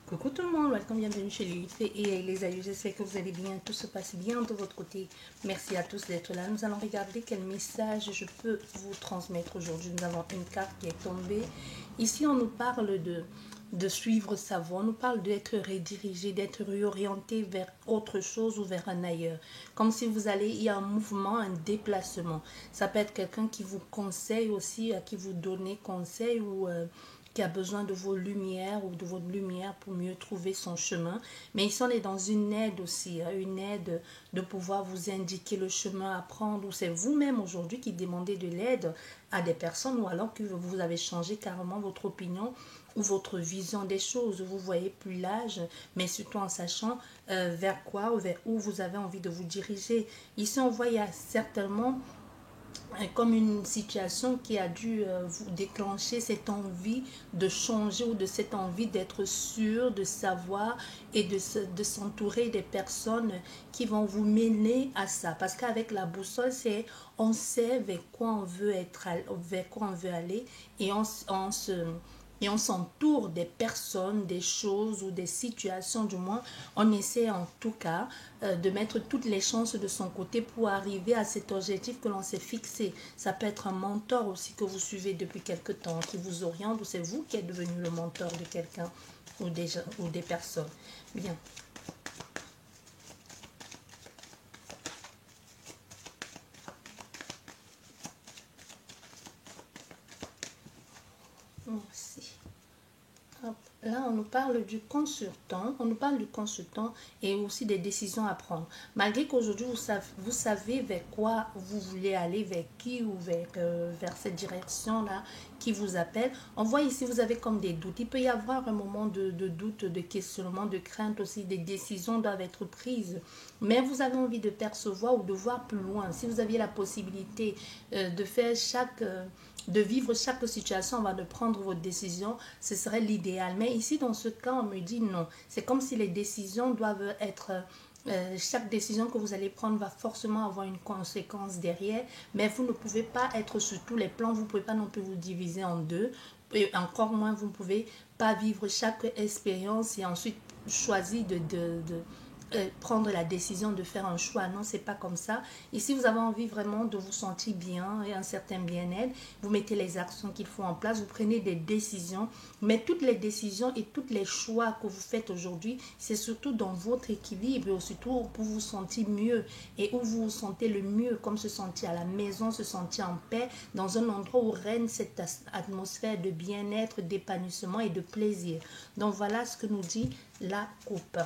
Coucou tout le monde, welcome, bienvenue chez les et les aïeux, j'espère que vous allez bien, tout se passe bien de votre côté. Merci à tous d'être là. Nous allons regarder quel message je peux vous transmettre aujourd'hui. Nous avons une carte qui est tombée. Ici, on nous parle de suivre sa voie, on nous parle d'être redirigé, d'être réorienté vers autre chose ou vers un ailleurs. Comme si vous allez, il y a un mouvement, un déplacement. Ça peut être quelqu'un qui vous conseille aussi, à qui vous donnez conseil ou... qui a besoin de vos lumières ou de votre lumière pour mieux trouver son chemin. Mais ici, on est dans une aide aussi, une aide de pouvoir vous indiquer le chemin à prendre, ou c'est vous-même aujourd'hui qui demandez de l'aide à des personnes, ou alors que vous avez changé carrément votre opinion ou votre vision des choses. Vous voyez plus l'âge, mais surtout en sachant vers quoi ou vers où vous avez envie de vous diriger. Ici, on voit, il y a certainement comme une situation qui a dû vous déclencher cette envie de changer ou de cette envie d'être sûr, de savoir et de s'entourer des personnes qui vont vous mener à ça. Parce qu'avec la boussole, c'est on sait vers quoi on veut être, vers quoi on veut aller et on s'entoure des personnes, des choses ou des situations, du moins, on essaie en tout cas de mettre toutes les chances de son côté pour arriver à cet objectif que l'on s'est fixé. Ça peut être un mentor aussi que vous suivez depuis quelque temps, qui vous oriente, ou c'est vous qui êtes devenu le mentor de quelqu'un ou des personnes. Bien. Merci. Là, on nous parle du consultant, et aussi des décisions à prendre. Malgré qu'aujourd'hui, vous savez vers quoi vous voulez aller, vers qui ou vers cette direction-là qui vous appelle. On voit ici, vous avez comme des doutes. Il peut y avoir un moment de doute, de questionnement, de crainte aussi. Des décisions doivent être prises. Mais vous avez envie de percevoir ou de voir plus loin. Si vous aviez la possibilité de faire de vivre chaque situation avant de prendre votre décision, ce serait l'idéal. Mais ici, dans ce cas, on me dit non. C'est comme si les décisions doivent être... chaque décision que vous allez prendre va forcément avoir une conséquence derrière, mais vous ne pouvez pas être sur tous les plans, vous ne pouvez pas non plus vous diviser en deux, et encore moins, vous ne pouvez pas vivre chaque expérience et ensuite choisir prendre la décision de faire un choix. Non, c'est pas comme ça. Ici, vous avez envie vraiment de vous sentir bien et un certain bien-être. Vous mettez les actions qu'il faut en place. Vous prenez des décisions. Mais toutes les décisions et tous les choix que vous faites aujourd'hui, c'est surtout dans votre équilibre et surtout pour vous sentir mieux et où vous vous sentez le mieux, comme se sentir à la maison, se sentir en paix, dans un endroit où règne cette atmosphère de bien-être, d'épanouissement et de plaisir. Donc voilà ce que nous dit la coupe.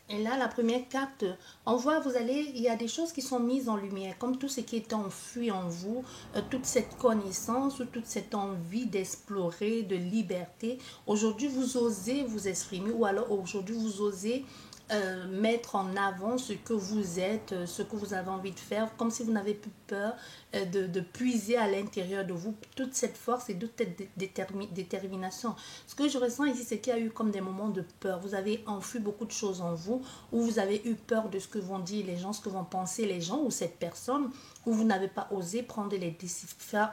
Et là, la première carte, on voit, il y a des choses qui sont mises en lumière, comme tout ce qui est enfui en vous, toute cette connaissance, toute cette envie d'explorer, de liberté. Aujourd'hui, vous osez vous exprimer, ou alors aujourd'hui, vous osez mettre en avant ce que vous êtes, ce que vous avez envie de faire, comme si vous n'avez plus peur de puiser à l'intérieur de vous toute cette force et toute cette détermination. Ce que je ressens ici, c'est qu'il y a eu comme des moments de peur. Vous avez enfui beaucoup de choses en vous, ou vous avez eu peur de ce que vont dire les gens, ce que vont penser les gens ou cette personne, où vous n'avez pas osé prendre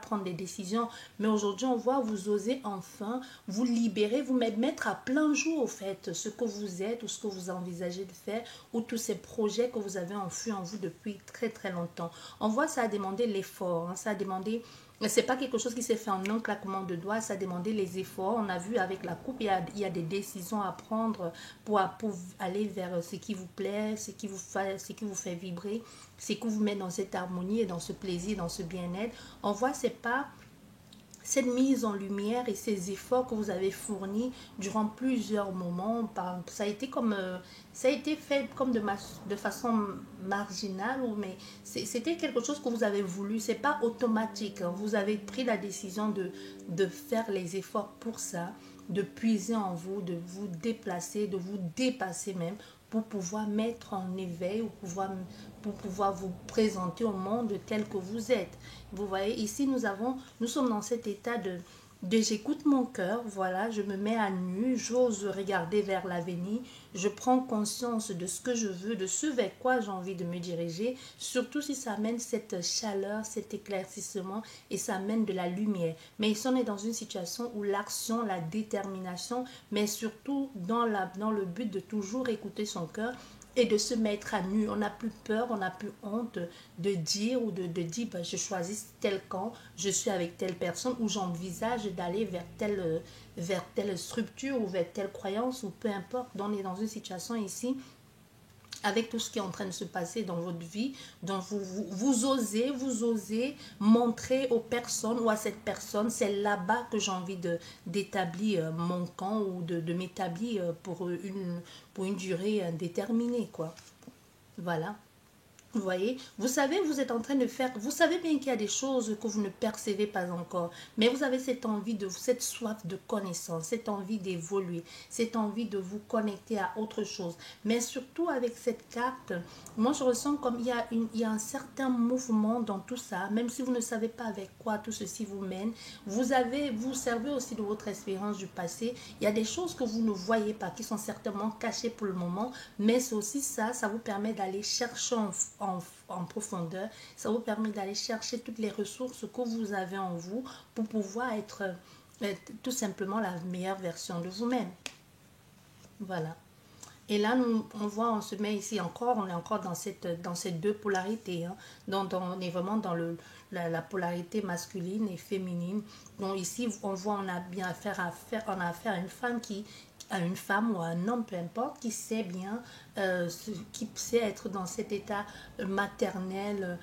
prendre des décisions. Mais aujourd'hui, on voit, vous osez enfin vous libérer, vous mettre à plein jour, au fait, ce que vous êtes ou ce que vous envisagez de faire, ou tous ces projets que vous avez enfui en vous depuis très très longtemps. On voit, ça a demandé l'effort, hein, ça a demandé... C'est pas quelque chose qui s'est fait en un claquement de doigts, ça a demandé les efforts. On a vu avec la coupe, il y a des décisions à prendre pour aller vers ce qui vous plaît, ce qui vous fait vibrer, ce qui vous met dans cette harmonie et dans ce plaisir, dans ce bien-être. On voit, c'est pas cette mise en lumière et ces efforts que vous avez fournis durant plusieurs moments, ça a été comme ça a été fait comme de façon marginale, mais c'était quelque chose que vous avez voulu, c'est pas automatique, hein. Vous avez pris la décision de faire les efforts pour ça, de puiser en vous, de vous déplacer, de vous dépasser même, pour pouvoir mettre en éveil ou pour pouvoir vous présenter au monde tel que vous êtes. Vous voyez, ici, nous sommes dans cet état j'écoute mon cœur, voilà, je me mets à nu, j'ose regarder vers l'avenir, je prends conscience de ce que je veux, de ce vers quoi j'ai envie de me diriger, surtout si ça amène cette chaleur, cet éclaircissement et ça amène de la lumière. Mais ici, on est dans une situation où l'action, la détermination, mais surtout dans le but de toujours écouter son cœur et de se mettre à nu. On n'a plus peur, on n'a plus honte de dire ou de dire ben, je choisis tel camp, je suis avec telle personne ou j'envisage d'aller vers telle structure ou vers telle croyance ou peu importe. On est dans une situation ici avec tout ce qui est en train de se passer dans votre vie, donc vous osez montrer aux personnes ou à cette personne, c'est là-bas que j'ai envie d'établir mon camp ou de m'établir pour une durée déterminée, quoi. Voilà. Vous voyez, vous savez, vous êtes en train de faire, vous savez bien qu'il y a des choses que vous ne percevez pas encore, mais vous avez cette envie cette soif de connaissance, cette envie d'évoluer, cette envie de vous connecter à autre chose. Mais surtout avec cette carte, moi je ressens comme il y a un certain mouvement dans tout ça, même si vous ne savez pas avec quoi tout ceci vous mène. Vous servez aussi de votre expérience du passé. Il y a des choses que vous ne voyez pas, qui sont certainement cachées pour le moment, mais c'est aussi ça vous permet d'aller chercher en profondeur. Ça vous permet d'aller chercher toutes les ressources que vous avez en vous pour pouvoir être tout simplement la meilleure version de vous-même. Voilà. Et là, on voit, on se met ici encore, on est encore dans ces deux polarités. Hein. On est vraiment dans la polarité masculine et féminine. Donc ici, on voit, on a bien on a affaire à une femme ou à un homme, peu importe, qui sait bien, qui sait être dans cet état maternel,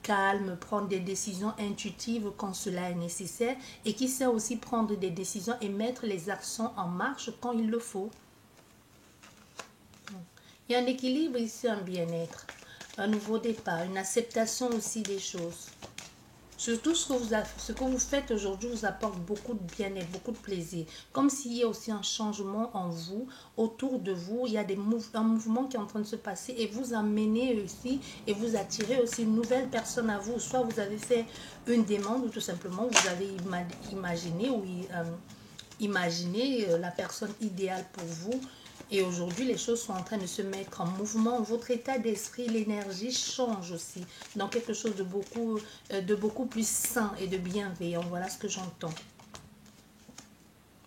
calme, prendre des décisions intuitives quand cela est nécessaire et qui sait aussi prendre des décisions et mettre les actions en marche quand il le faut. Il y a un équilibre ici, un bien-être, un nouveau départ, une acceptation aussi des choses. Surtout ce que vous faites aujourd'hui vous apporte beaucoup de bien-être, beaucoup de plaisir. Comme s'il y a aussi un changement en vous, autour de vous, il y a un mouvement qui est en train de se passer et vous amenez aussi et vous attirez aussi une nouvelle personne à vous. Soit vous avez fait une demande ou tout simplement vous avez imaginé la personne idéale pour vous. Et aujourd'hui, les choses sont en train de se mettre en mouvement. Votre état d'esprit, l'énergie change aussi dans quelque chose de beaucoup plus sain et de bienveillant. Voilà ce que j'entends.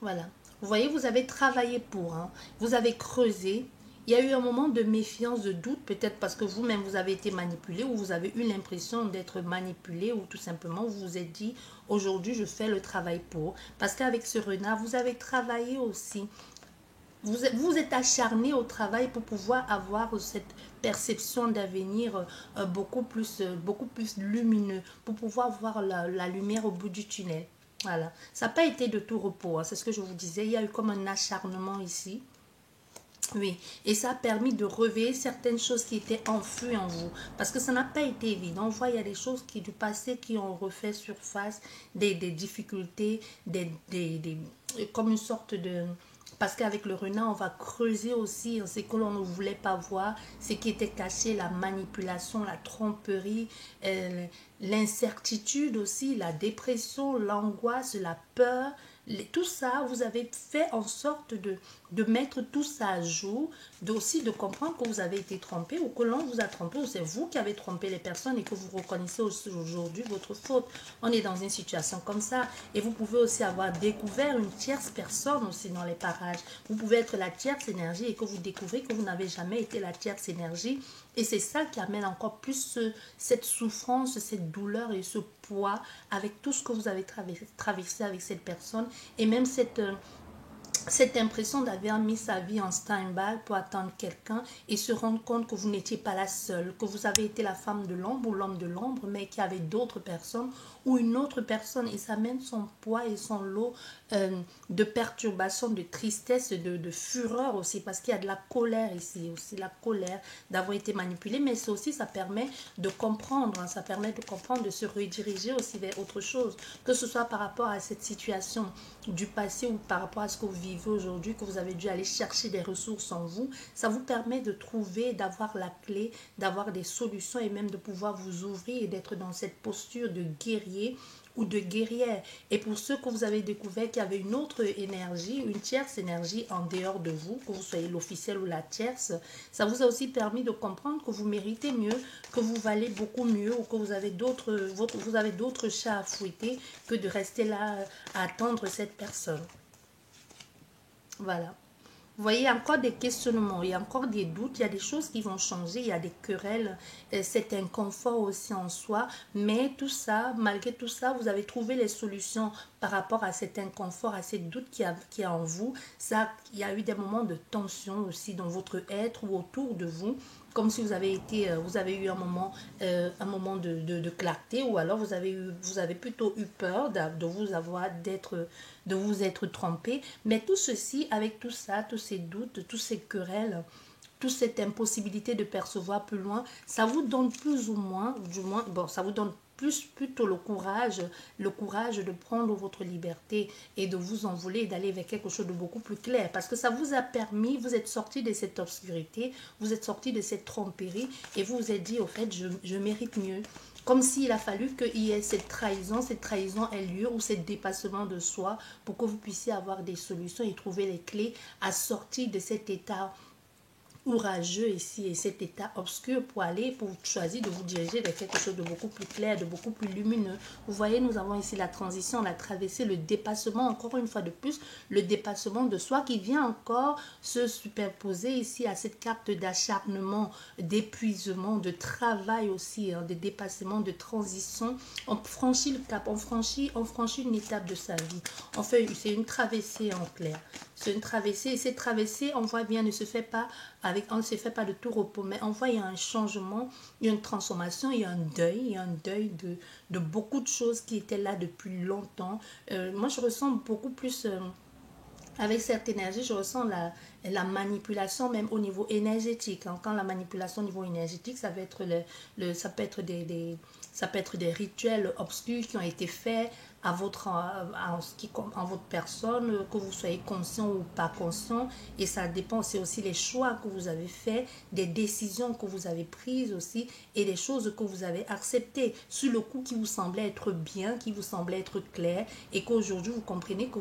Voilà. Vous voyez, vous avez travaillé pour, hein. Vous avez creusé. Il y a eu un moment de méfiance, de doute, peut-être parce que vous-même, vous avez été manipulé ou vous avez eu l'impression d'être manipulé ou tout simplement, vous vous êtes dit, aujourd'hui, je fais le travail pour. Parce qu'avec ce renard, vous avez travaillé aussi. Vous êtes acharné au travail pour pouvoir avoir cette perception d'avenir beaucoup plus lumineux, pour pouvoir voir la lumière au bout du tunnel. Voilà. Ça n'a pas été de tout repos, hein, c'est ce que je vous disais. Il y a eu comme un acharnement ici. Oui, et ça a permis de réveiller certaines choses qui étaient enfouies en vous. Parce que ça n'a pas été évident. On voit, il y a des choses du passé qui ont refait surface, des difficultés, comme une sorte de... Parce qu'avec le renard, on va creuser aussi ce que l'on ne voulait pas voir, ce qui était caché, la manipulation, la tromperie, l'incertitude aussi, la dépression, l'angoisse, la peur. Tout ça, vous avez fait en sorte de mettre tout ça à jour, aussi de comprendre que vous avez été trompé ou que l'on vous a trompé ou c'est vous qui avez trompé les personnes et que vous reconnaissez aujourd'hui votre faute. On est dans une situation comme ça et vous pouvez aussi avoir découvert une tierce personne aussi dans les parages. Vous pouvez être la tierce énergie et que vous découvrez que vous n'avez jamais été la tierce énergie et c'est ça qui amène encore plus cette souffrance, cette douleur et ce poids avec tout ce que vous avez traversé avec cette personne et même cette impression d'avoir mis sa vie en stand-by pour attendre quelqu'un et se rendre compte que vous n'étiez pas la seule, que vous avez été la femme de l'ombre ou l'homme de l'ombre, mais qu'il y avait d'autres personnes ou une autre personne et ça mène son poids et son lot de perturbation, de tristesse, de fureur aussi parce qu'il y a de la colère ici, aussi la colère d'avoir été manipulé, mais c'est aussi ça permet de comprendre, hein, ça permet de comprendre, de se rediriger aussi vers autre chose, que ce soit par rapport à cette situation du passé ou par rapport à ce que vous vivez aujourd'hui, que vous avez dû aller chercher des ressources en vous, ça vous permet de trouver, d'avoir la clé, d'avoir des solutions et même de pouvoir vous ouvrir et d'être dans cette posture de guerrier ou de guerrière. Et pour ceux que vous avez découvert qu'il y avait une autre énergie, une tierce énergie en dehors de vous, que vous soyez l'officiel ou la tierce, ça vous a aussi permis de comprendre que vous méritez mieux, que vous valez beaucoup mieux ou que vous avez d'autres chats à fouetter que de rester là à attendre cette personne. Voilà. Vous voyez, il y a encore des questionnements, il y a encore des doutes, il y a des choses qui vont changer, il y a des querelles, c'est inconfort aussi en soi, mais tout ça, malgré tout ça, vous avez trouvé les solutions par rapport à cet inconfort, à ces doutes qui est en vous. Ça, il y a eu des moments de tension aussi dans votre être ou autour de vous, comme si vous avez eu un moment de clarté, ou alors vous avez plutôt eu peur de vous être trompé. Mais tout ceci, avec tout ça, tous ces doutes, tous ces querelles, toute cette impossibilité de percevoir plus loin, ça vous donne plus ou moins, du moins, bon, ça vous donne plutôt le courage de prendre votre liberté et de vous envoler et d'aller vers quelque chose de beaucoup plus clair. Parce que ça vous a permis, vous êtes sorti de cette obscurité, vous êtes sorti de cette tromperie et vous vous êtes dit, au fait, je mérite mieux. Comme s'il a fallu qu'il y ait cette trahison ait lieu ou ce dépassement de soi pour que vous puissiez avoir des solutions et trouver les clés à sortir de cet état courageux ici et cet état obscur pour choisir de vous diriger vers quelque chose de beaucoup plus clair, de beaucoup plus lumineux. Vous voyez, nous avons ici la transition, la traversée, le dépassement, encore une fois de plus, le dépassement de soi qui vient encore se superposer ici à cette carte d'acharnement, d'épuisement, de travail aussi, de dépassement, de transition. On franchit le cap, on franchit une étape de sa vie. C'est une traversée en clair. C'est une traversée et cette traversée, on voit bien, on ne se fait pas de tout repos, mais on voit il y a un changement, il y a une transformation, il y a un deuil de beaucoup de choses qui étaient là depuis longtemps. Moi, je ressens beaucoup plus, avec cette énergie, je ressens la manipulation même au niveau énergétique. Hein. Quand la manipulation au niveau énergétique, ça peut être des rituels obscurs qui ont été faits en votre personne, que vous soyez conscient ou pas conscient. Et ça dépend, c'est aussi les choix que vous avez faits, des décisions que vous avez prises aussi et des choses que vous avez acceptées sur le coup qui vous semblait être bien, qui vous semblait être clair et qu'aujourd'hui vous comprenez que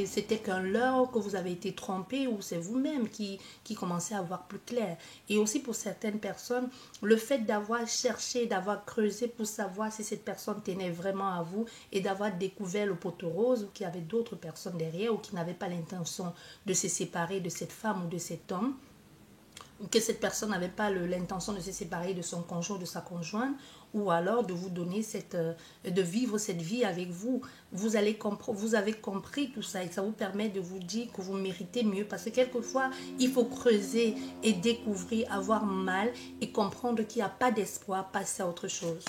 c'était qu'un leurre, que vous avez été trompé ou c'est vous-même qui commencez à voir plus clair. Et aussi pour certaines personnes, le fait d'avoir cherché, d'avoir creusé pour savoir si cette personne tenait vraiment à vous et d'avoir découvert le poteau rose ou qu'il y avait d'autres personnes derrière ou qui n'avaient pas l'intention de se séparer de cette femme ou de cet homme, ou que cette personne n'avait pas l'intention de se séparer de son conjoint ou de sa conjointe, ou alors de vous donner de vivre cette vie avec vous. Vous avez compris tout ça et ça vous permet de vous dire que vous méritez mieux parce que quelquefois, il faut creuser et découvrir, avoir mal et comprendre qu'il n'y a pas d'espoir, passer à autre chose.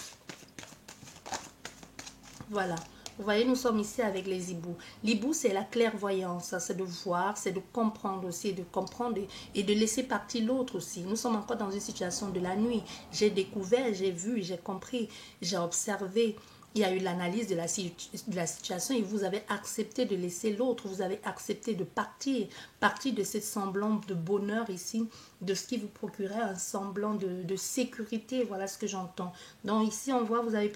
Voilà. Vous voyez, nous sommes ici avec les hiboux. L'hibou, c'est la clairvoyance, c'est de voir, c'est de comprendre aussi, de comprendre et de laisser partir l'autre aussi. Nous sommes encore dans une situation de la nuit. J'ai découvert, j'ai vu, j'ai compris, j'ai observé. Il y a eu l'analyse de la situation et vous avez accepté de laisser l'autre, vous avez accepté de partir de cette semblant de bonheur ici, de ce qui vous procurait un semblant de sécurité, voilà ce que j'entends. Donc ici on voit, vous avez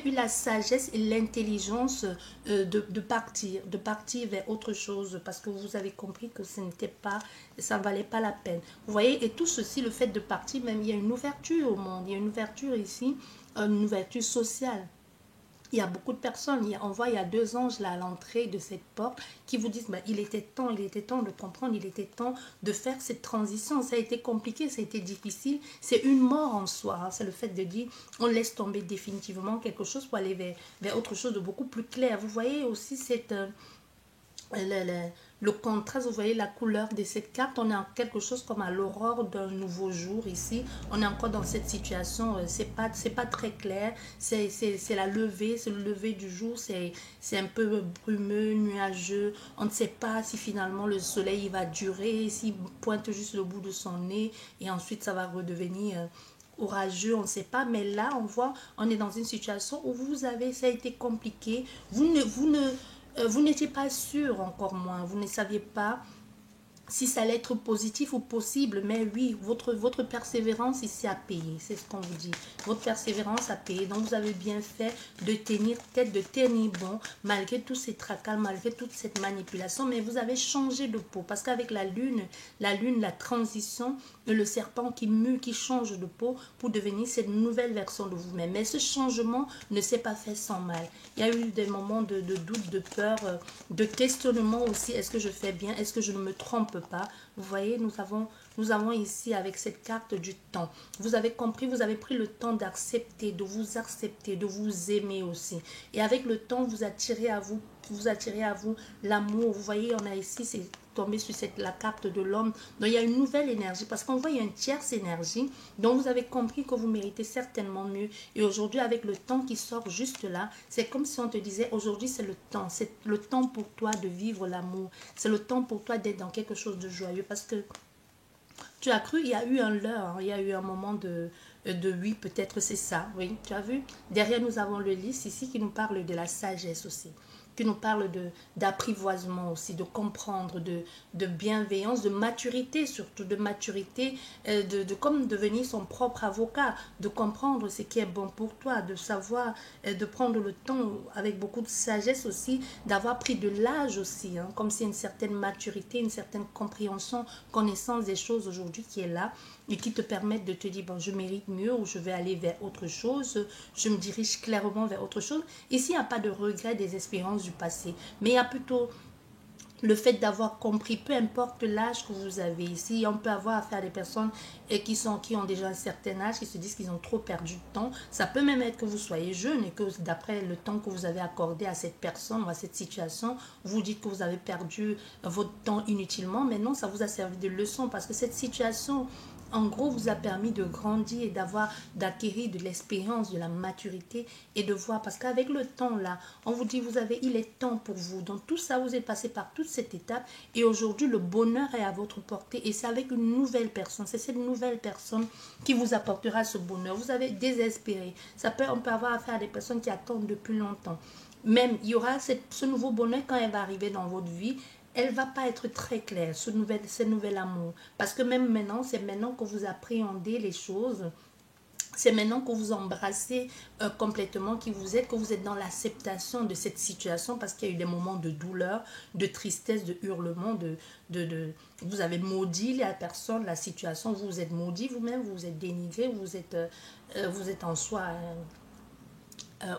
eu la sagesse et l'intelligence de partir vers autre chose parce que vous avez compris que ça ne valait pas la peine. Vous voyez, et tout ceci, le fait de partir, même il y a une ouverture au monde, il y a une ouverture ici, une ouverture sociale. Il y a beaucoup de personnes, on voit il y a 2 anges là à l'entrée de cette porte qui vous disent il était temps de comprendre, il était temps de faire cette transition. Ça a été compliqué, ça a été difficile, c'est une mort en soi. Hein. C'est le fait de dire on laisse tomber définitivement quelque chose pour aller vers autre chose de beaucoup plus clair. Vous voyez aussi le contraste, vous voyez la couleur de cette carte, on est en quelque chose comme à l'aurore d'un nouveau jour ici, on est encore dans cette situation, c'est pas très clair, c'est la levée, c'est le lever du jour, c'est un peu brumeux, nuageux, on ne sait pas si finalement le soleil il va durer, s'il pointe juste le bout de son nez et ensuite ça va redevenir orageux, on ne sait pas, mais là on voit, on est dans une situation où ça a été compliqué, vous n'étiez pas sûr, encore moins, vous ne saviez pas si ça allait être positif ou possible, mais oui, votre persévérance ici a payé, c'est ce qu'on vous dit. Votre persévérance a payé, donc vous avez bien fait de tenir tête, de tenir bon, malgré tous ces tracas, malgré toute cette manipulation, mais vous avez changé de peau, parce qu'avec la lune, la transition, le serpent qui mue, qui change de peau pour devenir cette nouvelle version de vous-même. Mais ce changement ne s'est pas fait sans mal. Il y a eu des moments de doute, de peur, de questionnement aussi. Est-ce que je fais bien? Est-ce que je ne me trompe pas? Vous voyez, nous avons ici avec cette carte du temps. Vous avez compris, vous avez pris le temps d'accepter, de vous aimer aussi. Et avec le temps, vous attirez à vous l'amour. Vous voyez, on a ici, c'est tombé sur la carte de l'homme. Donc il y a une nouvelle énergie parce qu'on voit il y a une tierce énergie. Donc vous avez compris que vous méritez certainement mieux. Et aujourd'hui, avec le temps qui sort juste là, c'est comme si on te disait aujourd'hui c'est le temps. C'est le temps pour toi de vivre l'amour. C'est le temps pour toi d'être dans quelque chose de joyeux parce que tu as cru, il y a eu un leurre, hein, il y a eu un moment de oui, peut-être c'est ça, oui, tu as vu. Derrière, nous avons le lys ici qui nous parle de la sagesse aussi, qui nous parle d'apprivoisement aussi, de comprendre, de bienveillance, de maturité, surtout de maturité, de comme devenir son propre avocat, de comprendre ce qui est bon pour toi, de savoir, de prendre le temps avec beaucoup de sagesse aussi, d'avoir pris de l'âge aussi, hein, comme c'est une certaine maturité, une certaine compréhension, connaissance des choses aujourd'hui qui est là et qui te permettent de te dire, bon, je mérite mieux ou je vais aller vers autre chose, je me dirige clairement vers autre chose. Ici, il n'y a pas de regret des expériences du passé, mais il y a plutôt le fait d'avoir compris, peu importe l'âge que vous avez ici, on peut avoir affaire à des personnes qui ont déjà un certain âge, qui se disent qu'ils ont trop perdu de temps. Ça peut même être que vous soyez jeune et que d'après le temps que vous avez accordé à cette personne ou à cette situation, vous dites que vous avez perdu votre temps inutilement, mais non, ça vous a servi de leçon parce que cette situation en gros, vous a permis de grandir et d'acquérir de l'expérience, de la maturité et de voir. Parce qu'avec le temps, là, on vous dit, il est temps pour vous. Donc, tout ça, vous êtes passé par toute cette étape. Et aujourd'hui, le bonheur est à votre portée. Et c'est avec une nouvelle personne. C'est cette nouvelle personne qui vous apportera ce bonheur. Vous avez désespéré. On peut avoir affaire à des personnes qui attendent depuis longtemps. Même, il y aura ce nouveau bonheur quand elle va arriver dans votre vie, elle va pas être très claire, ce nouvel amour. Parce que même maintenant, c'est maintenant que vous appréhendez les choses. C'est maintenant que vous embrassez complètement qui vous êtes, que vous êtes dans l'acceptation de cette situation parce qu'il y a eu des moments de douleur, de tristesse, de hurlement, vous avez maudit la personne, la situation, vous vous êtes maudit vous-même, vous vous êtes dénigré, vous êtes en soi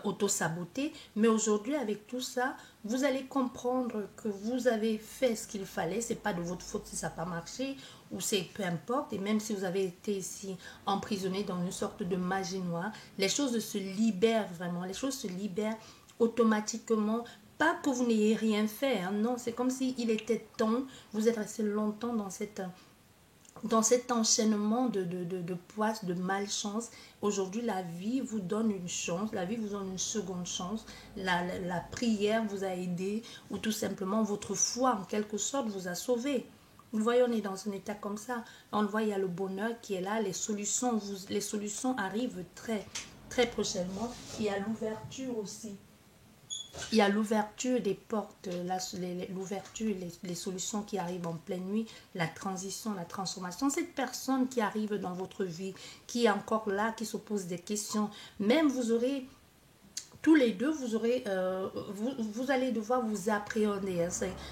auto-saboté. Mais aujourd'hui, avec tout ça, vous allez comprendre que vous avez fait ce qu'il fallait. C'est pas de votre faute si ça n'a pas marché ou c'est peu importe. Et même si vous avez été ici emprisonné dans une sorte de magie noire, les choses se libèrent vraiment. Les choses se libèrent automatiquement. Pas que vous n'ayez rien fait, hein. Non, c'est comme s'il était temps. Vous êtes resté longtemps dans cet enchaînement de poisse, de malchance. Aujourd'hui, la vie vous donne une chance, la vie vous donne une seconde chance. La prière vous a aidé ou tout simplement votre foi, en quelque sorte, vous a sauvé. Vous voyez, on est dans un état comme ça. On le voit, il y a le bonheur qui est là, les solutions arrivent très, très prochainement. Il y a l'ouverture aussi. Il y a l'ouverture des portes, l'ouverture, les solutions qui arrivent en pleine nuit, la transition, la transformation. Cette personne qui arrive dans votre vie, qui est encore là, qui se pose des questions, même vous aurez tous les deux, vous allez devoir vous appréhender, hein.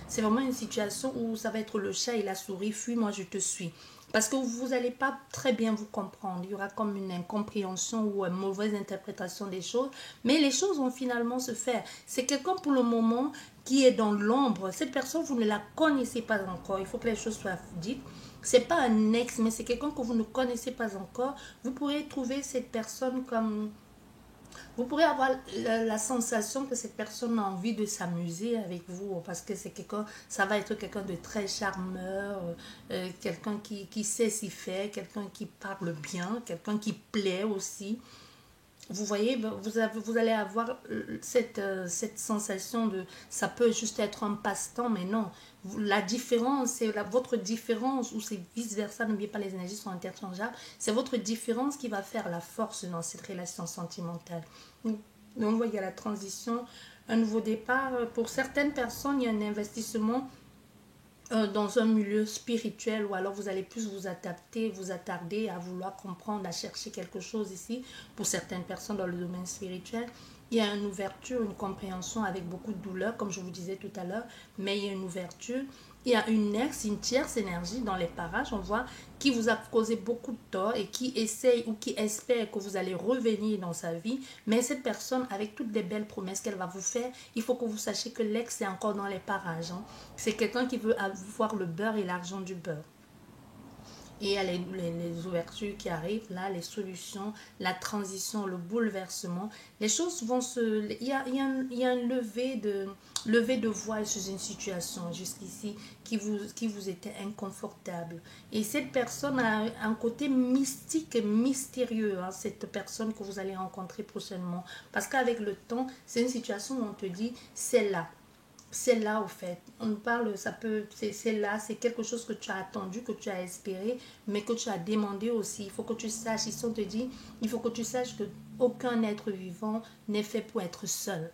C'est vraiment une situation où ça va être le chat et la souris, fuis, moi je te suis. Parce que vous n'allez pas très bien vous comprendre. Il y aura comme une incompréhension ou une mauvaise interprétation des choses. Mais les choses vont finalement se faire. C'est quelqu'un pour le moment qui est dans l'ombre. Cette personne, vous ne la connaissez pas encore. Il faut que les choses soient dites. C'est pas un ex, mais c'est quelqu'un que vous ne connaissez pas encore. Vous pourrez trouver cette personne comme vous pourrez avoir la sensation que cette personne a envie de s'amuser avec vous parce que c'est quelqu'un, ça va être quelqu'un de très charmeur, quelqu'un qui sait s'y faire, quelqu'un qui parle bien, quelqu'un qui plaît aussi. Vous voyez, vous allez avoir cette sensation de, ça peut juste être un passe-temps, mais non. La différence, c'est votre différence, ou c'est vice-versa, n'oubliez pas, les énergies sont interchangeables. C'est votre différence qui va faire la force dans cette relation sentimentale. Donc, vous voyez, la transition, un nouveau départ. Pour certaines personnes, il y a un investissement dans un milieu spirituel, ou alors vous allez plus vous adapter, vous attarder à vouloir comprendre, à chercher quelque chose ici. Pour certaines personnes dans le domaine spirituel, il y a une ouverture, une compréhension avec beaucoup de douleur, comme je vous disais tout à l'heure, mais il y a une ouverture. Il y a une tierce énergie dans les parages, on voit, qui vous a causé beaucoup de tort et qui essaye ou qui espère que vous allez revenir dans sa vie. Mais cette personne, avec toutes les belles promesses qu'elle va vous faire, il faut que vous sachiez que l'ex est encore dans les parages. Hein. C'est quelqu'un qui veut avoir le beurre et l'argent du beurre. Et il y a les ouvertures qui arrivent, là, les solutions, la transition, le bouleversement. Les choses vont se... Il y a un lever de voile sur une situation jusqu'ici qui vous était inconfortable. Et cette personne a un côté mystique et mystérieux, hein, cette personne que vous allez rencontrer prochainement. Parce qu'avec le temps, c'est une situation où on te dit, c'est là. C'est là au fait, on parle, ça peut, c'est là, c'est quelque chose que tu as attendu, que tu as espéré, mais que tu as demandé aussi. Il faut que tu saches, ici on te dit, il faut que tu saches que aucun être vivant n'est fait pour être seul.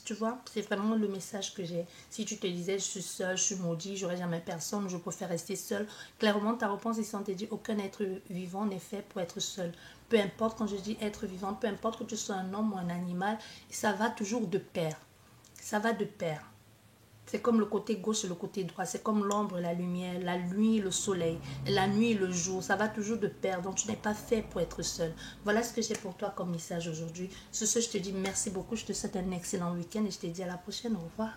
Tu vois, c'est vraiment le message que j'ai. Si tu te disais, je suis seule, je suis maudit, j'aurai jamais personne, je préfère rester seule. Clairement, ta réponse ici, on te dit, aucun être vivant n'est fait pour être seul. Peu importe, quand je dis être vivant, peu importe que tu sois un homme ou un animal, ça va toujours de pair. Ça va de pair. C'est comme le côté gauche et le côté droit. C'est comme l'ombre et la lumière, la nuit et le soleil, la nuit et le jour. Ça va toujours de pair. Donc, tu n'es pas fait pour être seul. Voilà ce que j'ai pour toi comme message aujourd'hui. Sur ce, je te dis merci beaucoup. Je te souhaite un excellent week-end et je te dis à la prochaine. Au revoir.